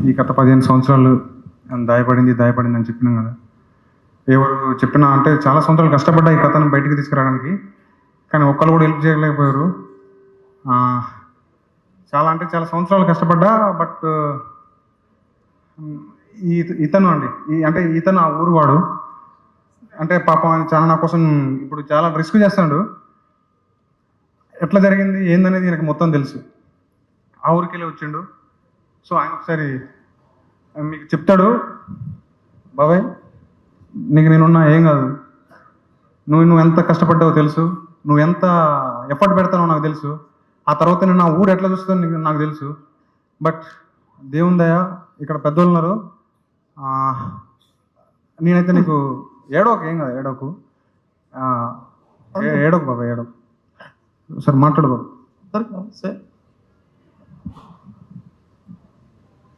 ఈ గత 15 సంవత్సరాలు దాయపడింది అని చెప్పినాం కదా. ఎవరు చెప్పినా అంటే చాలా సంవత్సరాలు కష్టపడ్డా ఈ కథను బయటికి తీసుకురావడానికి, కానీ ఒక్కరు కూడా హెల్ప్ చేయలేకపోయారు. చాలా అంటే చాలా సంవత్సరాలు కష్టపడ్డా. బట్ ఇతను అండి ఇతను ఆ ఊరు వాడు. అంటే పాపం ఆయన చాలా నా కోసం ఇప్పుడు చాలా రిస్క్ చేస్తాడు. ఎట్లా జరిగింది ఏందనేది నాకు మొత్తం తెలుసు. ఆ ఊరికి వెళ్ళి వచ్చిండు. సో ఆయన ఒకసారి మీకు చెప్తాడు. బాబాయ్, నీకు నేనున్నా, ఏం కాదు, నువ్వు ఎంత కష్టపడ్డావో తెలుసు, నువ్వు ఎంత ఎఫర్ట్ పెడతానో నాకు తెలుసు, ఆ తర్వాత నేను నా ఊరు ఎట్లా చూస్తుందో నాకు తెలుసు. బట్ దేవుని దయ, ఇక్కడ పెద్దోళ్ళు ఉన్నారు. నేనైతే నీకు ఏడోకు, ఏం కాదు, ఏడోకు బాబాయ్, ఏడోకు. సార్ మాట్లాడు బాబు. సార్,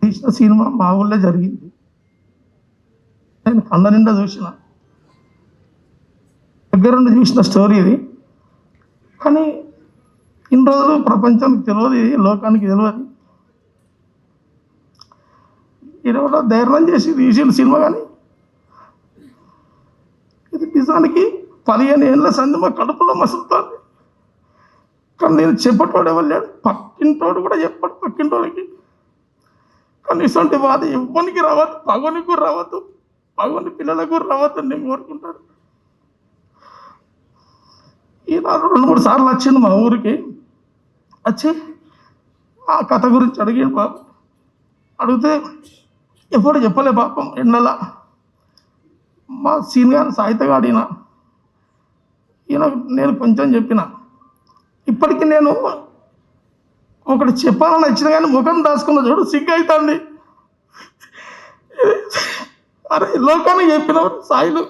తీసిన సినిమా మా ఊళ్ళో జరిగింది. నేను కళ్ళ నిండా చూసిన, దగ్గరుండి చూసిన స్టోరీ ఇది. కానీ ఇన్ని రోజులు ప్రపంచానికి తెలియదు, ఇది లోకానికి తెలియదు. ఈరోజు ధైర్యం చేసి తీసిన సినిమా. కానీ ఇది నిజానికి 15 ఏళ్ళ సంది మా కడుపులో మసులుతుంది. కానీ నేను చెప్పటోడు ఎవరు, పక్కింటోడు కూడా చెప్పాడు పక్కింటోడికి. కానీ ఇటువంటి బాధ ఇవ్వనికి రావద్దు, పగనికి రావద్దు, పగని పిల్లలకు రావద్దు నేను కోరుకుంటాడు. ఈనాడు 2-3 సార్లు వచ్చింది మా ఊరికి. వచ్చి ఆ కథ గురించి అడిగాడు బాబు. అడిగితే ఎప్పుడు చెప్పలే పాపం. ఎండల మా సీనియర్ సాహిత్యగాడు ఈయన నేను కొంచెం చెప్పిన. ఇప్పటికీ నేను ఒకటి చెప్పాలని వచ్చిన కానీ ముఖం దాచుకున్న చూడు సిగ్గు అవుతుంది. అరే లోకానికి చెప్పినవారు సాయిలు,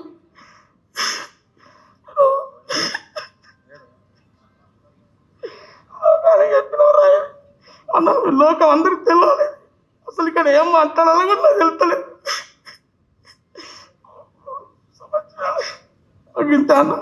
లోకానికి చెప్పినవారు అన్న. లోకం అందరికి తెలియాలి. అసలు ఇక్కడ ఏం మాట్లాడాలో కూడా నాకు తెలుస్తలేదు. ఇంత అన్న